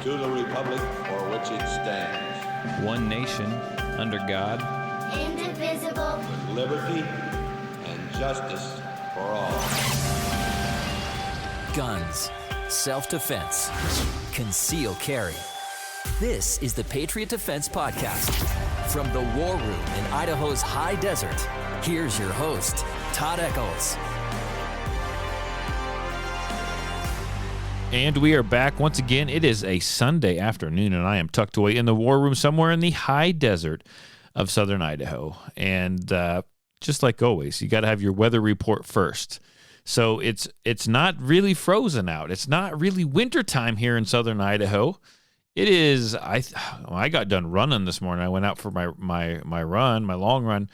to the republic for which it stands, one nation, under God, indivisible, with liberty and justice for all. Guns, self-defense, concealed carry. This is the Patriot Defense Podcast. From the war room in Idaho's high desert, here's your host, Todd Echols. And we are back once again. It is a Sunday afternoon, and I am tucked away in the war room somewhere in the high desert of southern Idaho. And just like always, you got to have your weather report first. So it's not really frozen out. It's not really wintertime here in southern Idaho. It is. I got done running this morning. I went out for my run, my long run,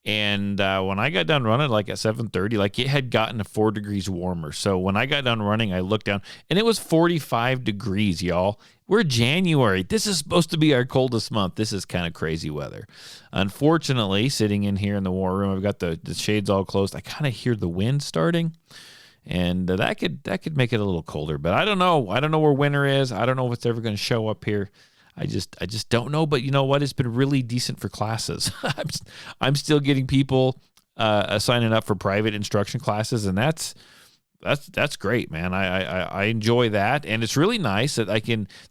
and when I got done running, like at 7:30, like it had gotten to 4 degrees warmer. So when I got done running, I looked down, and it was 45 degrees, y'all. We're January. This is supposed to be our coldest month. This is kind of crazy weather. Unfortunately, sitting in here in the war room, I've got the shades all closed. I kind of hear the wind starting. And that could make it a little colder, but I don't know. I don't know where winter is. I don't know if it's ever going to show up here. I just don't know. But you know what? It's been really decent for classes. I'm still getting people signing up for private instruction classes, and that's great, man. I enjoy that, and it's really nice that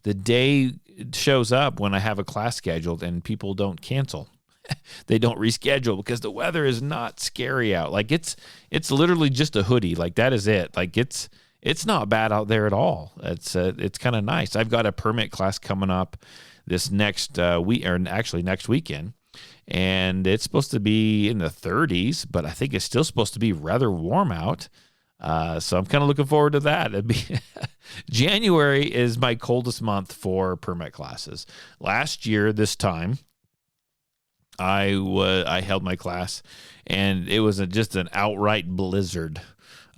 the day shows up when I have a class scheduled and people don't cancel. They don't reschedule because the weather is not scary out. Like it's literally just a hoodie. Like that is it. Like it's not bad out there at all. It's kind of nice. I've got a permit class coming up this next week, or actually next weekend, and it's supposed to be in the 30s, but I think it's still supposed to be rather warm out. So I'm kind of looking forward to that. January is my coldest month for permit classes. Last year, this time, I held my class, and it was just an outright blizzard.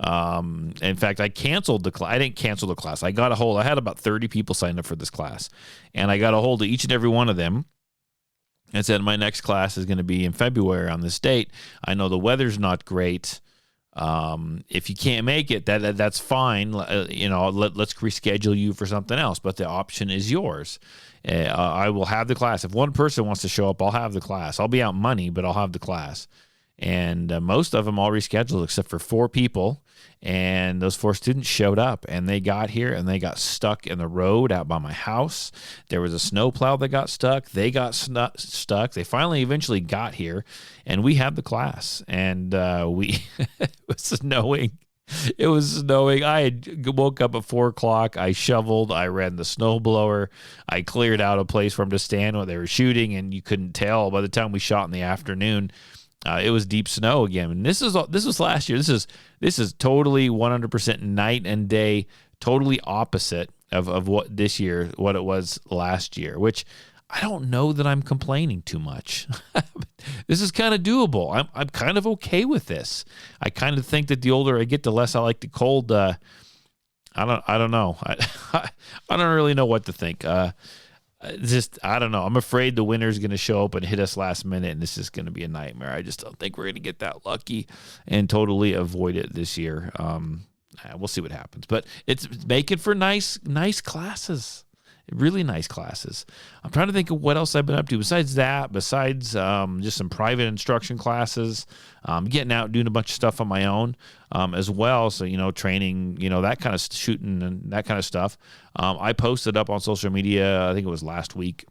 In fact, I canceled the class. I didn't cancel the class. I had about 30 people signed up for this class, and I got a hold of each and every one of them and said, my next class is going to be in February on this date. I know the weather's not great. If you can't make it, that's fine. Let's reschedule you for something else, but the option is yours. I will have the class. If one person wants to show up, I'll have the class. I'll be out money, but I'll have the class. And most of them all rescheduled except for 4 people. And those 4 students showed up, and they got here, and they got stuck in the road out by my house. There was a snowplow that got stuck. They got stuck. They finally eventually got here, and we had the class. And it was snowing. It was snowing. I had woke up at 4 o'clock. I shoveled. I ran the snowblower. I cleared out a place for them to stand when they were shooting, and you couldn't tell by the time we shot in the afternoon. It was deep snow again. And this was last year. This is totally 100% night and day, totally opposite of what this year, what it was last year, which I don't know that I'm complaining too much. This is kind of doable. I'm kind of okay with this. I kind of think that the older I get, the less I like the cold. I don't know. I don't really know what to think. I don't know. I'm afraid the winter's going to show up and hit us last minute, and this is going to be a nightmare. I just don't think we're going to get that lucky and totally avoid it this year. We'll see what happens, but it's making for nice classes. Really nice classes. I'm trying to think of what else I've been up to besides just some private instruction classes, getting out, doing a bunch of stuff on my own as well. So, training, that kind of shooting and that kind of stuff. I posted up on social media, I think it was last week,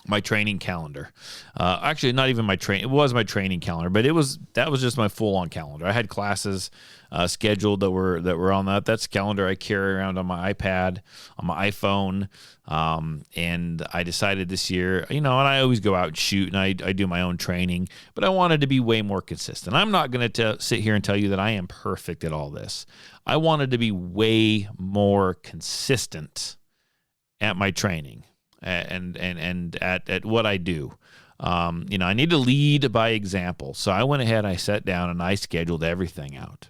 my training calendar. Actually, not even my it was my training calendar, but that was just my full-on calendar. I had classes scheduled that were on that. That's a calendar I carry around on my iPad, on my iPhone. And I decided this year, and I always go out and shoot, and I do my own training, but I wanted to be way more consistent. I'm not going to sit here and tell you that I am perfect at all this. I wanted to be way more consistent at my training and at what I do. I need to lead by example. So I went ahead, I sat down, and I scheduled everything out.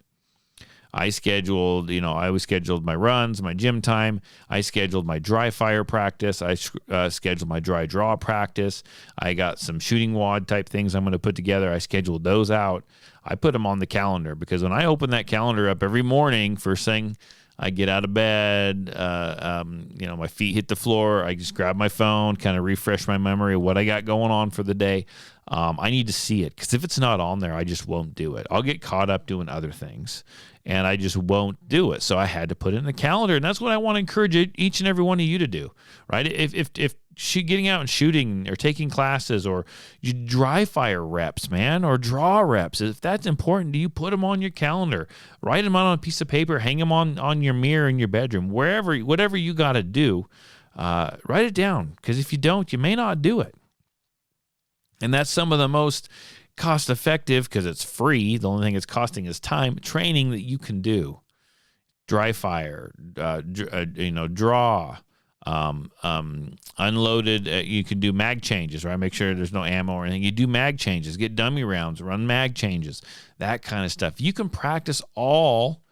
I scheduled my runs, my gym time. I scheduled my dry fire practice. I scheduled my dry draw practice. I got some shooting wad type things I'm going to put together. I scheduled those out. I put them on the calendar because when I open that calendar up every morning, first thing I get out of bed, my feet hit the floor. I just grab my phone, kind of refresh my memory of what I got going on for the day. I need to see it, because if it's not on there, I just won't do it. I'll get caught up doing other things, and I just won't do it. So I had to put it in the calendar, and that's what I want to encourage each and every one of you to do, right? If getting out and shooting or taking classes, or you dry fire reps, man, or draw reps, if that's important to you, put them on your calendar. Write them out on a piece of paper, hang them on your mirror in your bedroom, whatever you got to do, write it down, because if you don't, you may not do it. And that's some of the most cost-effective, because it's free, the only thing it's costing is time, training that you can do. Dry fire, draw, unloaded. You can do mag changes, right? Make sure there's no ammo or anything. You do mag changes, get dummy rounds, run mag changes, that kind of stuff. You can practice all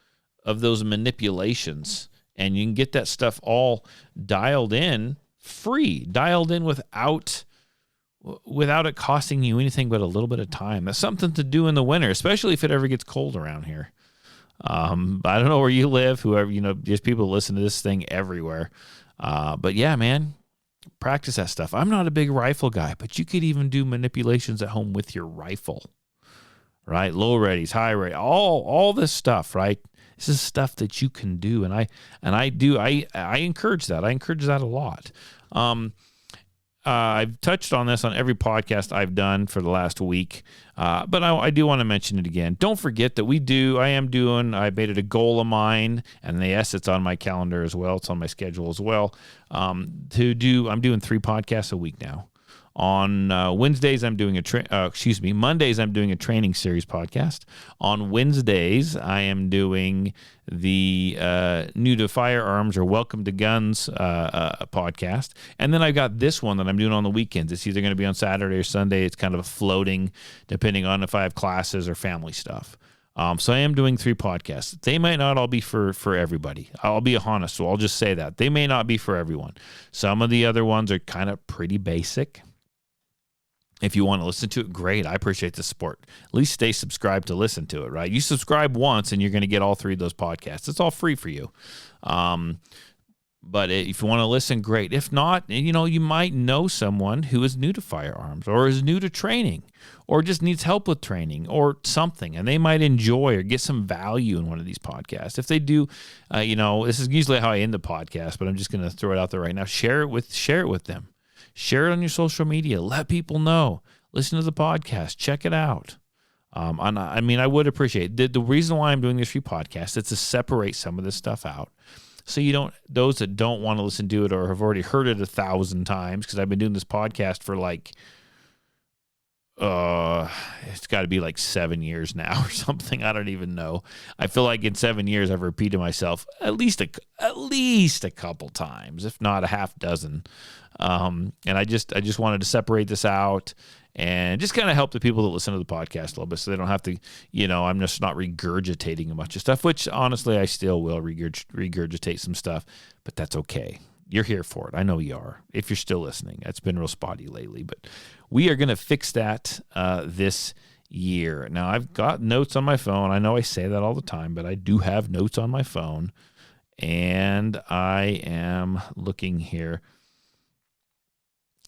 of those manipulations, and you can get that stuff all dialed in free, dialed in without it costing you anything but a little bit of time. That's something to do in the winter, especially if it ever gets cold around here. I don't know where you live, whoever, there's people listen to this thing everywhere. But yeah, man, practice that stuff. I'm not a big rifle guy, but you could even do manipulations at home with your rifle, right? Low readies, high ready, all this stuff, right? This is stuff that you can do. And I encourage that. I encourage that a lot. I've touched on this on every podcast I've done for the last week, but I do want to mention it again. Don't forget that I made it a goal of mine, and yes, it's on my calendar as well. It's on my schedule as well. I'm doing 3 podcasts a week now. On Mondays, I'm doing a training series podcast. On Wednesdays, I am doing the New to Firearms or Welcome to Guns podcast. And then I've got this one that I'm doing on the weekends. It's either going to be on Saturday or Sunday. It's kind of a floating, depending on if I have classes or family stuff. So I am doing 3 podcasts. They might not all be for everybody. I'll be honest, so I'll just say that. They may not be for everyone. Some of the other ones are kind of pretty basic. If you want to listen to it, great. I appreciate the support. At least stay subscribed to listen to it, right? You subscribe once and you're going to get all 3 of those podcasts. It's all free for you. But if you want to listen, great. If not, you might know someone who is new to firearms or is new to training or just needs help with training or something, and they might enjoy or get some value in one of these podcasts. If they do, this is usually how I end the podcast, but I'm just going to throw it out there right now. Share it with them. Share it on your social media. Let people know. Listen to the podcast. Check it out. I would appreciate it. The reason why I'm doing this free podcast is to separate some of this stuff out. So those that don't want to listen to it or have already heard it 1,000 times, because I've been doing this podcast for it's got to be 7 years now or something. I don't even know. I feel like in 7 years I've repeated myself at least a couple times, if not a half dozen. And I just wanted to separate this out and just kind of help the people that listen to the podcast a little bit, so they don't have to, I'm just not regurgitating a bunch of stuff, which honestly I still will regurgitate some stuff, but that's okay. You're here for it. I know you are. If you're still listening, it's been real spotty lately, but we are going to fix that this year. Now, I've got notes on my phone. I know I say that all the time, but I do have notes on my phone, and I am looking here.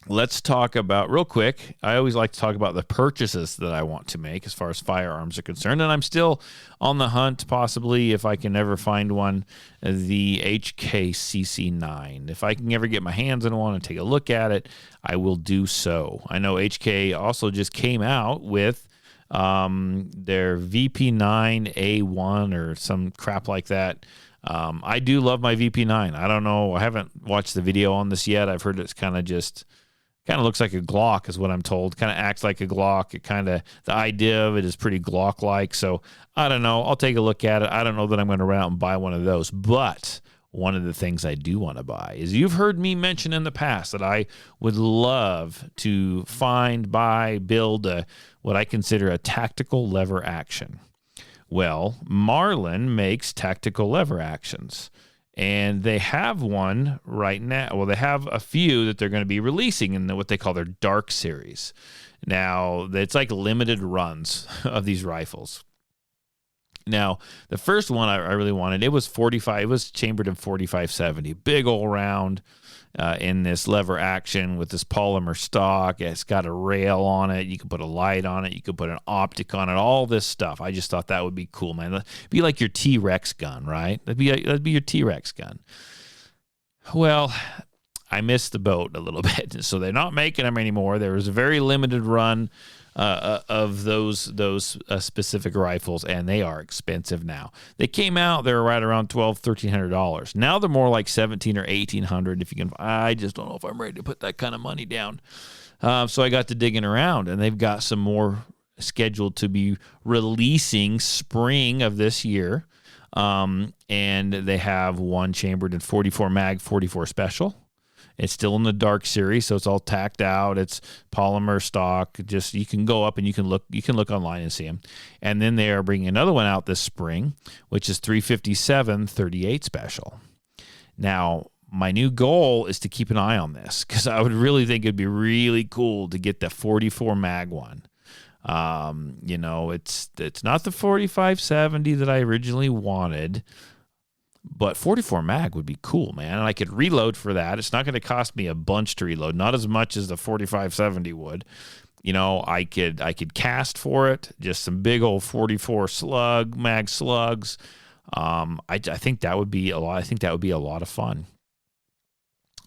Let's talk about, real quick, I always like to talk about the purchases that I want to make as far as firearms are concerned, and I'm still on the hunt, possibly, if I can ever find one, the HK-CC9. If I can ever get my hands on one and take a look at it, I will do so. I know HK also just came out with their VP9A1 or some crap like that. I do love my VP9. I don't know. I haven't watched the video on this yet. I've heard it's kind of looks like a Glock is what I'm told. Kind of acts like a Glock. The idea of it is pretty Glock-like. So I don't know. I'll take a look at it. I don't know that I'm going to run out and buy one of those. But one of the things I do want to buy is, you've heard me mention in the past that I would love to build what I consider a tactical lever action. Well, Marlin makes tactical lever actions. And they have one right now. Well, they have a few that they're going to be releasing in what they call their Dark Series. Now, it's like limited runs of these rifles. Now, the first one I really wanted, it was 45. It was chambered in 4570, big old round in this lever action with this polymer stock. It's got a rail on it. You can put a light on it. You could put an optic on it. All this stuff. I just thought that would be cool, man. It'd be like your T-Rex gun, right? That'd be your T-Rex gun. Well, I missed the boat a little bit, so they're not making them anymore. There was a very limited run of those specific rifles, and they are expensive now. They came out, they were right around $1,200-$1,300. Now they're more like $1,700 or $1,800 if you can. I just don't know if I'm ready to put that kind of money down. So I got to digging around, and they've got some more scheduled to be releasing spring of this year. And they have one chambered in 44 mag, 44 special. It's still in the dark series, so it's all tacked out. It's polymer stock. Just you can go up and you can look online and see them. And then they are bringing another one out this spring, which is 357 38 special. Now, my new goal is to keep an eye on this because I would really think it'd be really cool to get the 44 mag one. It's not the 4570 that I originally wanted. But 44 mag would be cool, man. And I could reload for that. It's not going to cost me a bunch to reload, not as much as the 4570 would. I could cast for it, just some big old 44 mag slugs. I think that would be a lot. I think that would be a lot of fun.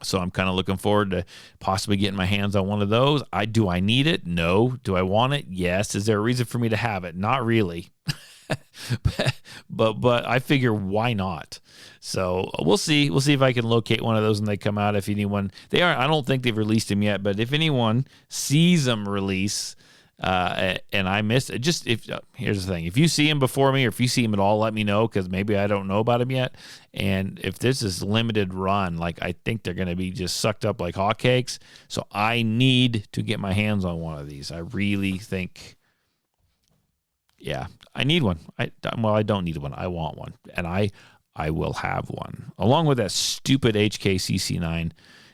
So I'm kind of looking forward to possibly getting my hands on one of those. Do I need it? No. Do I want it? Yes. Is there a reason for me to have it? Not really. but I figure why not? So we'll see. We'll see if I can locate one of those when they come out. If anyone, I don't think they've released them yet, but if anyone sees them release, and I missed it, here's the thing: if you see them before me, or if you see them at all, let me know because maybe I don't know about them yet. And if this is limited run, like I think they're going to be just sucked up like hotcakes. So I need to get my hands on one of these. I really think. Yeah, I need one. I don't need one. I want one, and I will have one along with that stupid HK-CC9.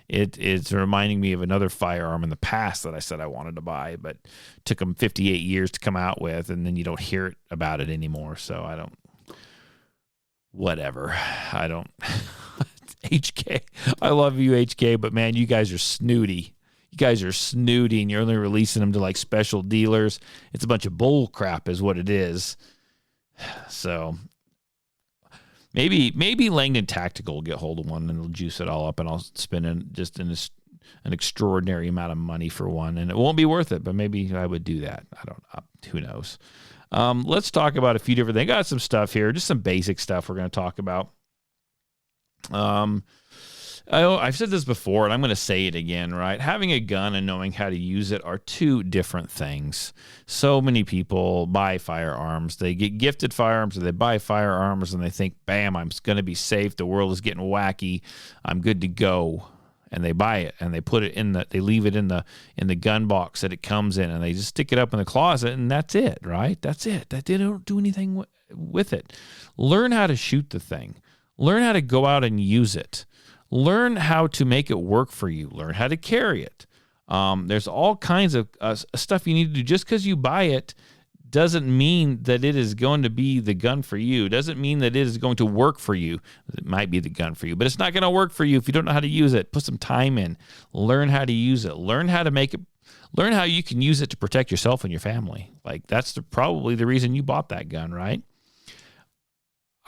It's reminding me of another firearm in the past that I said I wanted to buy, but took them 58 years to come out with, and then you don't hear about it anymore. So I don't. Whatever. I don't. HK. I love you, HK, but man, you guys are snooty. You guys are snooty, and you're only releasing them to like special dealers. It's a bunch of bull crap is what it is. So maybe Langdon Tactical will get hold of one and they'll juice it all up, and I'll spend an extraordinary amount of money for one, and it won't be worth it, but maybe I would do that. I don't know. Who knows? Let's talk about a few different things. I got some stuff here, just some basic stuff we're going to talk about. I've said this before, and I'm going to say it again, right? Having a gun and knowing how to use it are two different things. So many people buy firearms. They get gifted firearms, or they buy firearms, and they think, bam, I'm going to be safe. The world is getting wacky. I'm good to go. And they buy it, and they put it they leave it in the gun box that it comes in, and they just stick it up in the closet, and that's it, right? That's it. They don't do anything with it. Learn how to shoot the thing. Learn how to go out and use it. Learn how to make it work for you. Learn how to carry it. There's all kinds of stuff you need to do. Just because you buy it doesn't mean that it is going to be the gun for you. Doesn't mean that it is going to work for you. It might be the gun for you, but it's not going to work for you if you don't know how to use it. Put some time in. Learn how to use it. Learn how to make it. Learn how you can use it to protect yourself and your family. Like that's probably the reason you bought that gun, right?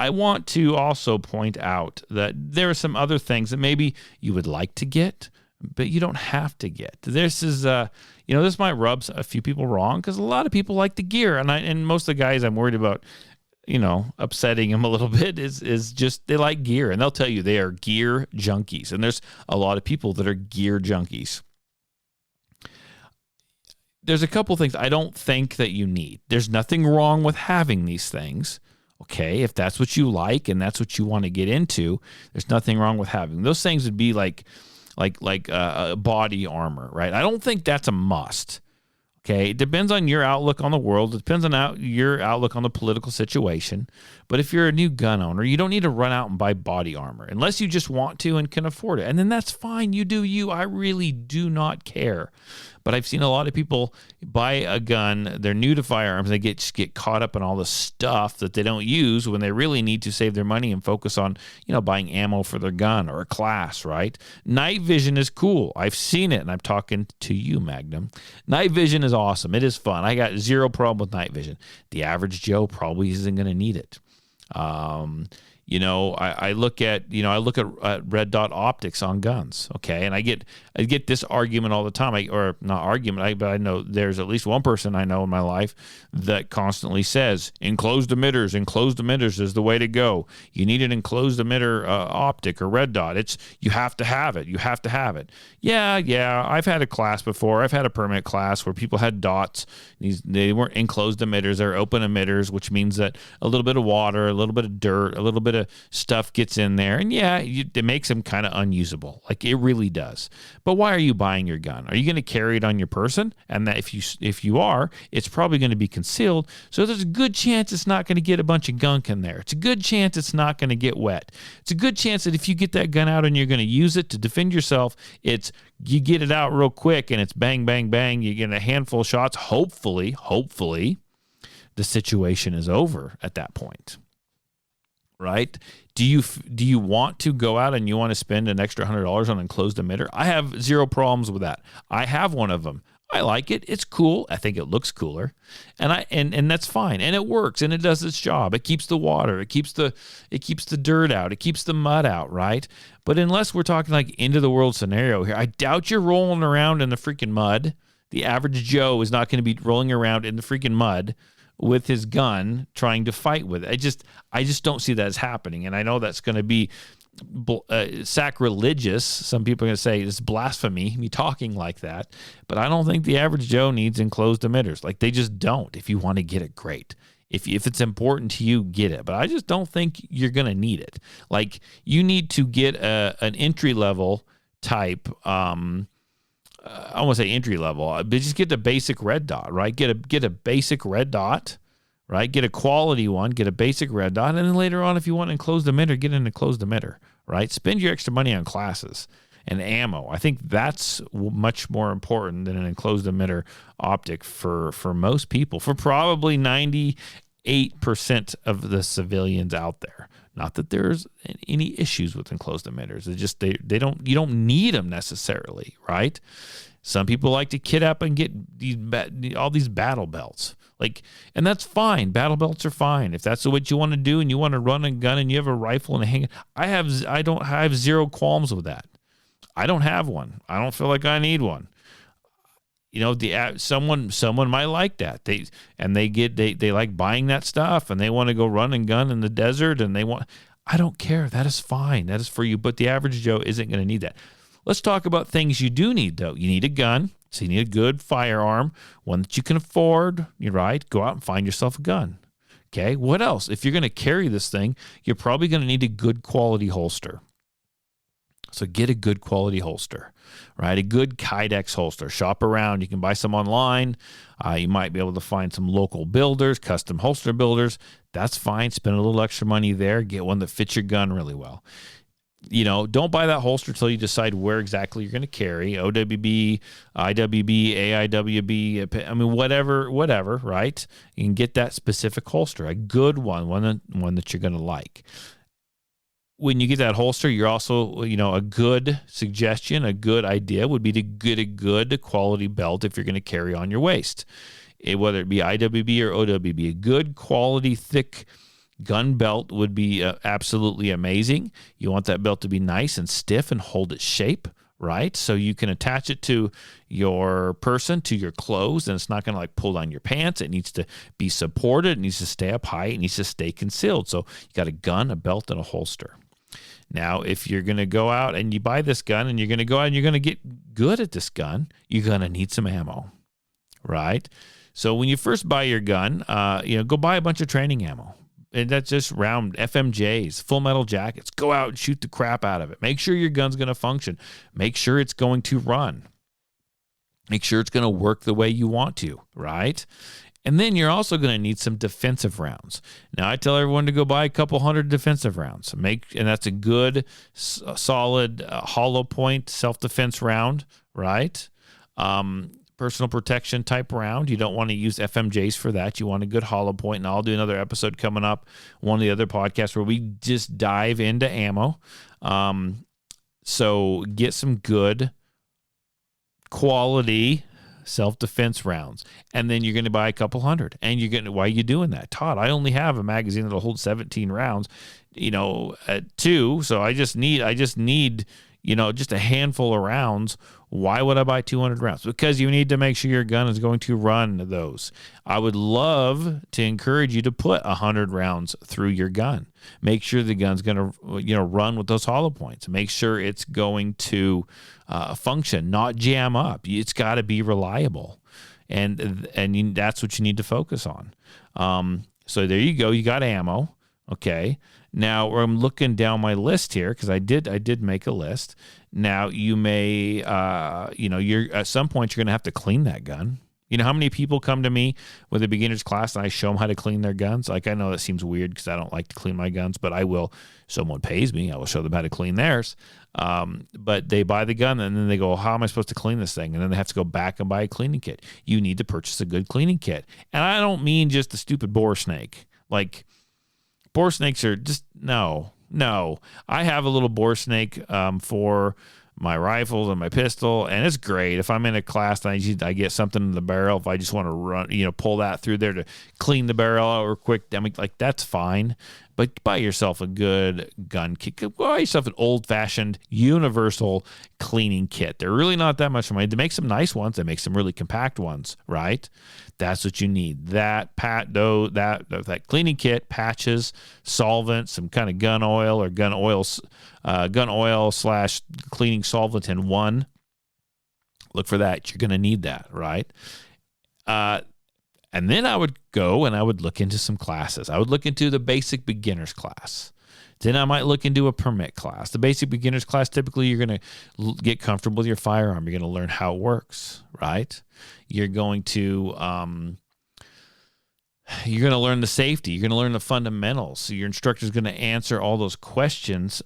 I want to also point out that there are some other things that maybe you would like to get, but you don't have to get. This is, this might rub a few people wrong because a lot of people like the gear, and most of the guys I'm worried about, upsetting them a little bit is just they like gear, and they'll tell you they are gear junkies, and there's a lot of people that are gear junkies. There's a couple things I don't think that you need. There's nothing wrong with having these things. Okay, if that's what you like and that's what you want to get into, there's nothing wrong with having those things. Would be like body armor, right? I don't think that's a must. Okay, it depends on your outlook on the world. It depends on your outlook on the political situation. But if you're a new gun owner, you don't need to run out and buy body armor unless you just want to and can afford it. And then that's fine. You do you. I really do not care. But I've seen a lot of people buy a gun, they're new to firearms, they just get caught up in all the stuff that they don't use when they really need to save their money and focus on, buying ammo for their gun or a class, right? Night vision is cool. I've seen it, and I'm talking to you, Magnum. Night vision is awesome. It is fun. I got zero problem with night vision. The average Joe probably isn't going to need it. I look at red dot optics on guns. Okay. And I get this argument all the time, but I know there's at least one person I know in my life that constantly says enclosed emitters is the way to go. You need an enclosed emitter optic or red dot. You have to have it. Yeah. I've had a class before. I've had a permit class where people had dots. They weren't enclosed emitters. They're open emitters, which means that a little bit of water, a little bit of dirt, a little bit of stuff gets in there, and it makes them kind of unusable. Like, it really does. But why are you buying your gun? Are you going to carry it on your person? And that if you are, it's probably going to be concealed. So there's a good chance it's not going to get a bunch of gunk in there. It's a good chance it's not going to get wet. It's a good chance that if you get that gun out and you're going to use it to defend yourself, you get it out real quick and it's bang, bang, bang. You get a handful of shots. Hopefully, the situation is over at that point. Right? Do you want to go out and you want to spend an extra $100 on an enclosed emitter? I have zero problems with that. I have one of them. I like it. It's cool. I think it looks cooler, and that's fine. And it works, and it does its job. It keeps the water. It keeps the dirt out. It keeps the mud out. Right? But unless we're talking like end of the world scenario here, I doubt you're rolling around in the freaking mud. The average Joe is not going to be rolling around in the freaking mud with his gun trying to fight with it. I just don't see that as happening. And I know that's going to be sacrilegious. Some people are going to say it's blasphemy, me talking like that. But I don't think the average Joe needs enclosed emitters. Like, they just don't. If you want to get it, great. If it's important to you, get it. But I just don't think you're going to need it. Like, you need to get an entry-level type I won't say entry level, but just get the basic red dot, right? Get a basic red dot, right? Get a quality one, get a basic red dot, and then later on, if you want an enclosed emitter, get an enclosed emitter, right? Spend your extra money on classes and ammo. I think that's much more important than an enclosed emitter optic for most people, for probably 98% of the civilians out there. Not that there's any issues with enclosed emitters. It's just you don't need them necessarily, right? Some people like to kit up and get all these battle belts. And that's fine. Battle belts are fine. If that's what you want to do and you want to run a gun and you have a rifle and a handgun, I have zero qualms with that. I don't have one. I don't feel like I need one. Someone might like that. They like buying that stuff and they want to go run and gun in the desert and I don't care. That is fine. That is for you. But the average Joe isn't going to need that. Let's talk about things you do need, though. You need a gun. So you need a good firearm, one that you can afford. You're right. Go out and find yourself a gun. Okay. What else? If you're going to carry this thing, you're probably going to need a good quality holster. So get a good quality holster, right? A good Kydex holster. Shop around. You can buy some online. You might be able to find some local builders, custom holster builders. That's fine. Spend a little extra money there. Get one that fits your gun really well. Don't buy that holster until you decide where exactly you're going to carry. OWB, IWB, AIWB, I mean, whatever, right? You can get that specific holster, a good one that you're going to like. When you get that holster, you're also, a good suggestion, a good idea would be to get a good quality belt if you're going to carry on your waist. Whether it be IWB or OWB, a good quality, thick gun belt would be absolutely amazing. You want that belt to be nice and stiff and hold its shape, right? So you can attach it to your person, to your clothes, and it's not going to pull down your pants. It needs to be supported. It needs to stay up high. It needs to stay concealed. So you got a gun, a belt, and a holster. Now, if you're going to go out and you buy this gun and you're going to go out and you're going to get good at this gun, you're going to need some ammo, right? So when you first buy your gun, go buy a bunch of training ammo. And that's just round FMJs, full metal jackets. Go out and shoot the crap out of it. Make sure your gun's going to function. Make sure it's going to run. Make sure it's going to work the way you want to, right? And then you're also going to need some defensive rounds. Now, I tell everyone to go buy a couple hundred defensive rounds. And that's a good, solid, hollow point self-defense round, right? personal protection type round. You don't want to use FMJs for that. You want a good hollow point, and I'll do another episode coming up, one of the other podcasts, where we just dive into ammo. So get some good quality self-defense rounds, and then you're going to buy a couple hundred. And you're going to, why are you doing that? Todd, I only have a magazine that'll hold 17 rounds, at 2, so I just need just a handful of rounds. Why would I buy 200 rounds? Because you need to make sure your gun is going to run those. I would love to encourage you to put 100 rounds through your gun. Make sure the gun's going to run with those hollow points. Make sure it's going to function, not jam up. It's got to be reliable, and that's what you need to focus on. So there you go. You got ammo. Okay. Now I'm looking down my list here, because I did make a list. Now you may, you're at some point you're going to have to clean that gun. You know how many people come to me with a beginner's class and I show them how to clean their guns? Like, I know that seems weird because I don't like to clean my guns, but I will. Someone pays me, I will show them how to clean theirs. But they buy the gun and then they go, how am I supposed to clean this thing? And then they have to go back and buy a cleaning kit. You need to purchase a good cleaning kit. And I don't mean just the stupid bore snake. Like, bore snakes are just, no. I have a little bore snake for my rifles and my pistol, and it's great. If I'm in a class and I get something in the barrel, if I just want to run, pull that through there to clean the barrel out real quick, I mean, like, that's fine. But buy yourself a good gun kit. Buy yourself an old-fashioned universal cleaning kit. They're really not that much money. They make some nice ones. They make some really compact ones, right? That's what you need. That cleaning kit, patches, solvent, some kind of gun oil or gun oil / cleaning solvent in one. Look for that. You're going to need that, right? And then I would go and I would look into some classes. I would look into the basic beginner's class. Then I might look into a permit class. The basic beginner's class, typically you're going to get comfortable with your firearm. You're going to learn how it works, right? You're going to learn the safety. You're going to learn the fundamentals. So your instructor is going to answer all those questions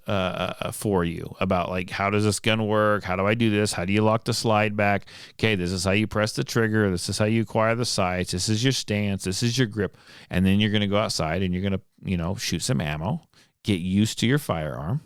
for you about, like, how does this gun work? How do I do this? How do you lock the slide back? Okay, this is how you press the trigger. This is how you acquire the sights. This is your stance. This is your grip. And then you're going to go outside and you're going to, shoot some ammo, get used to your firearm,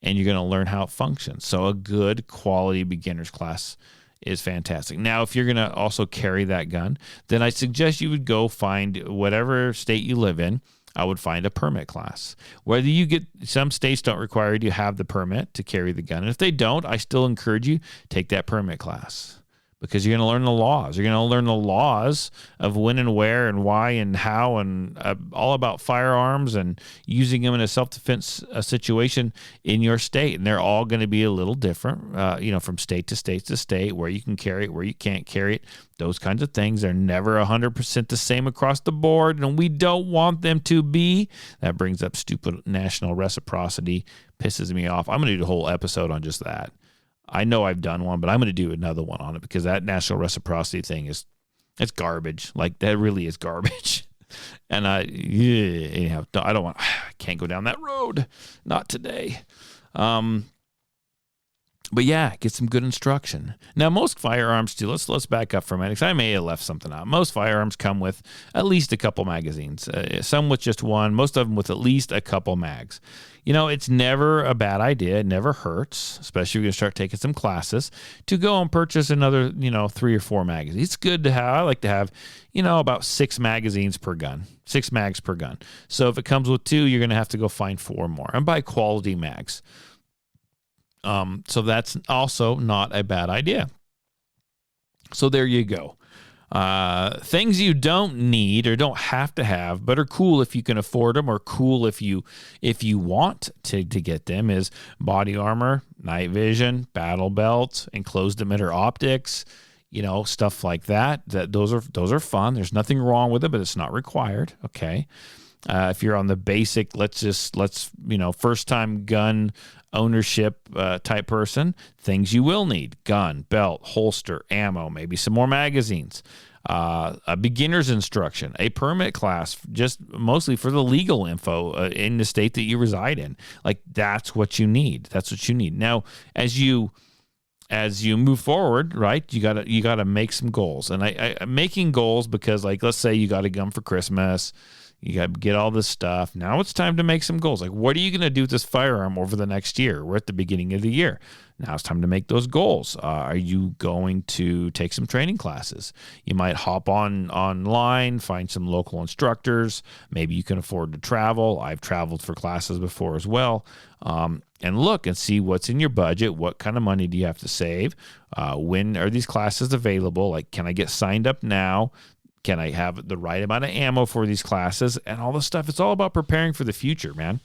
and you're going to learn how it functions. So a good quality beginner's class is fantastic. Now, if you're going to also carry that gun, then I suggest you would go find whatever state you live in. I would find a permit class. Whether you get, some states don't require you to have the permit to carry the gun. And if they don't, I still encourage you, take that permit class, because you're going to learn the laws. You're going to learn the laws of when and where and why and how, and all about firearms and using them in a self-defense situation in your state. And they're all going to be a little different, from state to state, where you can carry it, where you can't carry it. Those kinds of things are never 100% the same across the board, and we don't want them to be. That brings up stupid national reciprocity, pisses me off. I'm going to do a whole episode on just that. I know I've done one, but I'm going to do another one on it, because that national reciprocity thing it's garbage. Like, that really is garbage. And I can't go down that road. Not today. But yeah, get some good instruction. Now, most firearms too, let's back up for a minute, because I may have left something out. Most firearms come with at least a couple magazines, some with just one, most of them with at least a couple mags. It's never a bad idea. It never hurts, especially if you're going to start taking some classes, to go and purchase another, 3 or 4 magazines. It's good to have. I like to have, about 6 magazines per gun, 6 mags per gun. So if it comes with 2, you're going to have to go find 4 more and buy quality mags. So that's also not a bad idea. So there you go. Things you don't need or don't have to have, but are cool if you can afford them, or cool if you want to get them, is body armor, night vision, battle belts, enclosed emitter optics, stuff like that. Those are fun. There's nothing wrong with it, but it's not required. Okay. If you're on the basic, let's first time gun ownership type person, things you will need: gun, belt, holster, ammo, maybe some more magazines, a beginner's instruction, a permit class, just mostly for the legal info in the state that you reside in. Like, that's what you need. Now, as you as you move forward, right, you gotta make some goals. And I'm making goals because, like, let's say you got a gun for Christmas, you got to get all this stuff. Now it's time to make some goals. Like, what are you going to do with this firearm over the next year? We're at the beginning of the year. Now it's time to make those goals. Are you going to take some training classes? You might hop online, find some local instructors. Maybe you can afford to travel. I've traveled for classes before as well. And look and see what's in your budget. What kind of money do you have to save? When are these classes available? Like, can I get signed up now? Can I have the right amount of ammo for these classes and all this stuff? It's all about preparing for the future, man.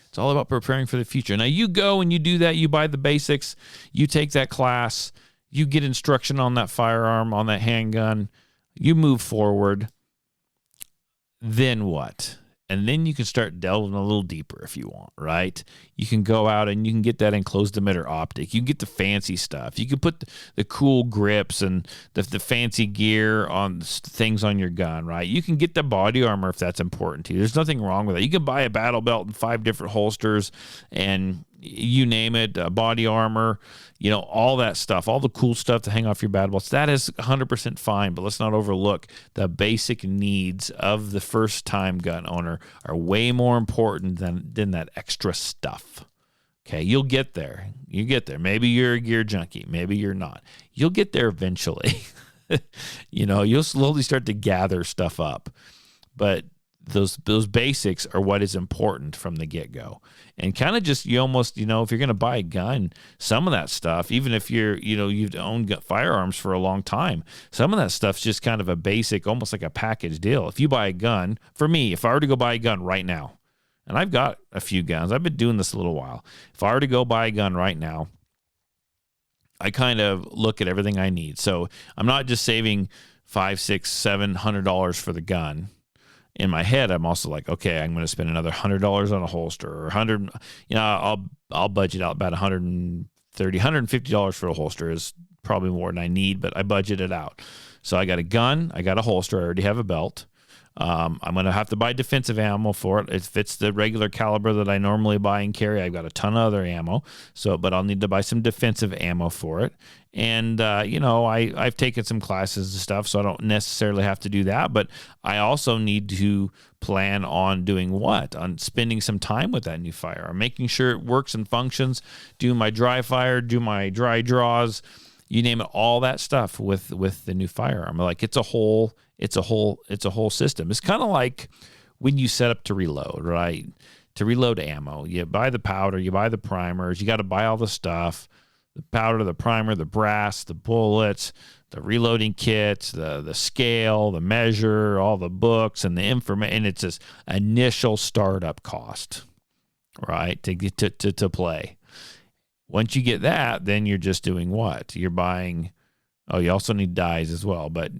It's all about preparing for the future. Now, you go and you do that. You buy the basics. You take that class. You get instruction on that firearm, on that handgun. You move forward. Then what? And then you can start delving a little deeper if you want, right? You can go out and you can get that enclosed emitter optic. You can get the fancy stuff. You can put the cool grips and the fancy gear on things on your gun, right? You can get the body armor if that's important to you. There's nothing wrong with that. You can buy a battle belt in 5 different holsters and you name it, body armor, all that stuff, all the cool stuff to hang off your battle belts. That is 100% fine, but let's not overlook the basic needs of the first-time gun owner are way more important than that extra stuff. Okay, you'll get there. You get there. Maybe you're a gear junkie. Maybe you're not. You'll get there eventually. You'll slowly start to gather stuff up. But those basics are what is important from the get-go. And kind of just, you almost, if you're going to buy a gun, some of that stuff, even if you've owned firearms for a long time, some of that stuff's just kind of a basic, almost like a package deal. If you buy a gun, for me, if I were to go buy a gun right now, and I've got a few guns, I've been doing this a little while. If I were to go buy a gun right now, I kind of look at everything I need. So I'm not just saving $500, $600, $700 for the gun. In my head, I'm also like, okay, I'm going to spend another $100 on a holster, or I'll budget out about $130, $150 for a holster is probably more than I need, but I budget it out. So I got a gun, I got a holster, I already have a belt. I'm going to have to buy defensive ammo for it. If it's the regular caliber that I normally buy and carry, I've got a ton of other ammo. But I'll need to buy some defensive ammo for it. And, I've taken some classes and stuff, so I don't necessarily have to do that. But I also need to plan on doing what? On spending some time with that new firearm, making sure it works and functions, do my dry fire, do my dry draws, you name it, all that stuff with the new firearm. Like, it's a whole system. It's kind of like when you set up to reload, right? To reload ammo, you buy the powder, you buy the primers, you got to buy all the stuff, the powder, the primer, the brass, the bullets, the reloading kits, the scale, the measure, all the books and the information. And it's this initial startup cost, right? To get to play. Once you get that, then you're just doing what? You're buying. Oh, you also need dyes as well. But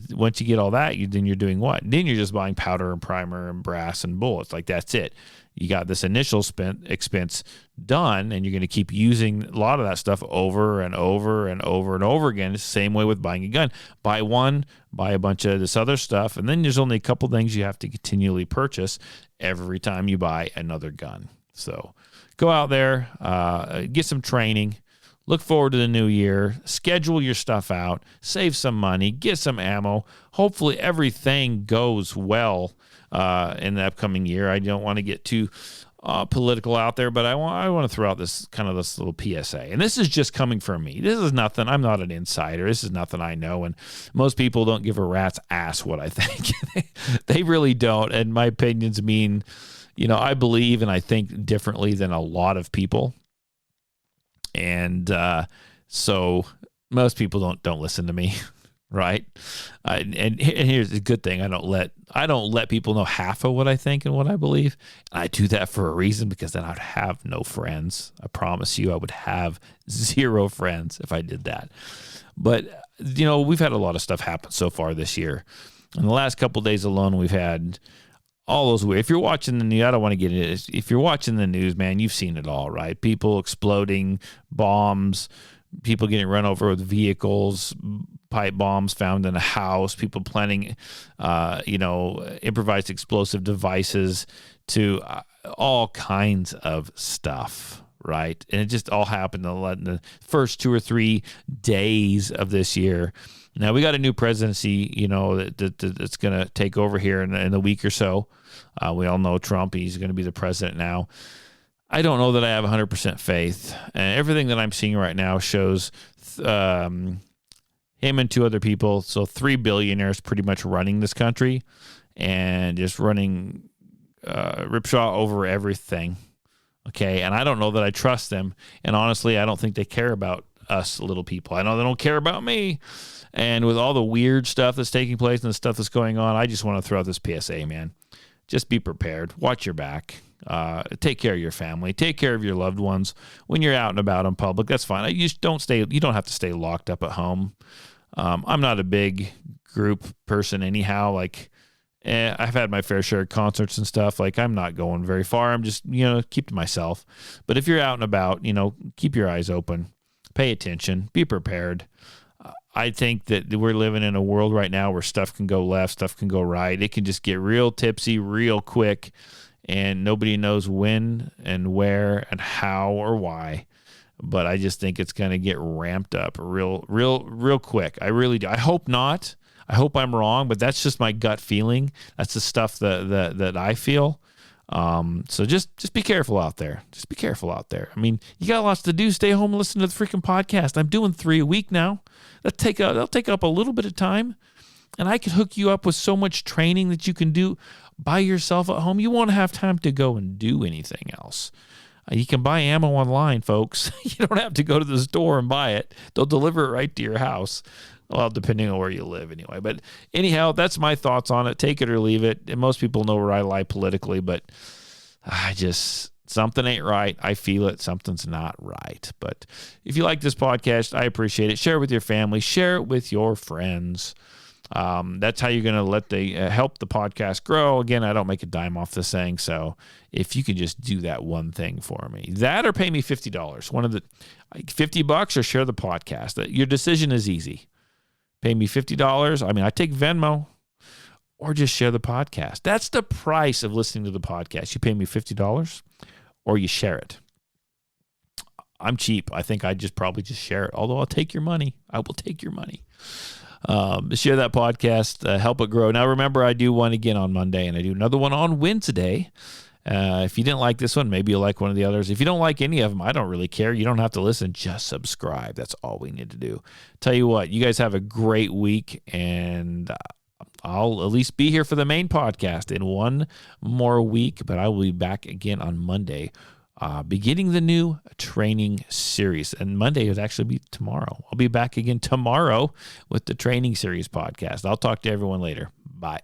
once you get all that, then you're doing what? Then you're just buying powder and primer and brass and bullets. Like, that's it. You got this initial expense done, and you're going to keep using a lot of that stuff over and over and over and over again. It's the same way with buying a gun. Buy one, buy a bunch of this other stuff, and then there's only a couple things you have to continually purchase every time you buy another gun. So go out there, get some training. Look forward to the new year. Schedule your stuff out. Save some money. Get some ammo. Hopefully everything goes well in the upcoming year. I don't want to get too political out there, but I want to throw out this little PSA. And this is just coming from me. This is nothing. I'm not an insider. This is nothing I know. And most people don't give a rat's ass what I think. They really don't. And my opinions mean, I believe and I think differently than a lot of people. And so most people don't listen to me, right? And here's the good thing: I don't let people know half of what I think and what I believe. And I do that for a reason, because then I'd have no friends. I promise you, I would have 0 friends if I did that. But we've had a lot of stuff happen so far this year. In the last couple of days alone, we've had all those weird. If you're watching the news, I don't want to get into it. If you're watching the news, man, you've seen it all, right? People exploding, bombs, people getting run over with vehicles, pipe bombs found in a house, people planning, improvised explosive devices, to all kinds of stuff, right? And it just all happened in the first 2 or 3 days of this year. Now we got a new presidency, that's going to take over here in a week or so. We all know Trump. He's going to be the president now. I don't know that I have 100% faith. And everything that I'm seeing right now shows him and 2 other people, so 3 billionaires pretty much running this country and just running ripsaw over everything. Okay, and I don't know that I trust them. And honestly, I don't think they care about us little people. I know they don't care about me. And with all the weird stuff that's taking place and the stuff that's going on, I just want to throw out this PSA, man. Just be prepared. Watch your back. Take care of your family. Take care of your loved ones. When you're out and about in public, that's fine. You don't have to stay locked up at home. I'm not a big group person anyhow. I've had my fair share of concerts and stuff. I'm not going very far. I'm just, keep to myself. But if you're out and about, keep your eyes open. Pay attention. Be prepared. I think that we're living in a world right now where stuff can go left, stuff can go right. It can just get real tipsy real quick, and nobody knows when and where and how or why. But I just think it's going to get ramped up real quick. I really do. I hope not. I hope I'm wrong, but that's just my gut feeling. That's the stuff that I feel. So just be careful out there. Just be careful out there. I mean, you got lots to do. Stay home and listen to the freaking podcast. I'm doing 3 a week now. That'll take up a little bit of time, and I could hook you up with so much training that you can do by yourself at home. You won't have time to go and do anything else. You can buy ammo online, folks. You don't have to go to the store and buy it. They'll deliver it right to your house. Well, depending on where you live anyway. But anyhow, that's my thoughts on it. Take it or leave it. And most people know where I lie politically, but something ain't right. I feel it. Something's not right. But if you like this podcast, I appreciate it. Share it with your family. Share it with your friends. That's how you're going to help the podcast grow. Again, I don't make a dime off this thing. So if you can just do that one thing for me, that or pay me $50, one of the $50 or share the podcast. Your decision is easy. Pay me $50. I mean, I take Venmo, or just share the podcast. That's the price of listening to the podcast. You pay me $50 or you share it. I'm cheap. I think I'd probably share it. Although I'll take your money. I will take your money. Share that podcast. Help it grow. Now, remember, I do one again on Monday, and I do another one on Wednesday. If you didn't like this one, maybe you'll like one of the others. If you don't like any of them, I don't really care. You don't have to listen. Just subscribe. That's all we need to do. Tell you what, you guys have a great week, and I'll at least be here for the main podcast in one more week, but I will be back again on Monday, beginning the new training series. And Monday would actually be tomorrow. I'll be back again tomorrow with the training series podcast. I'll talk to everyone later. Bye.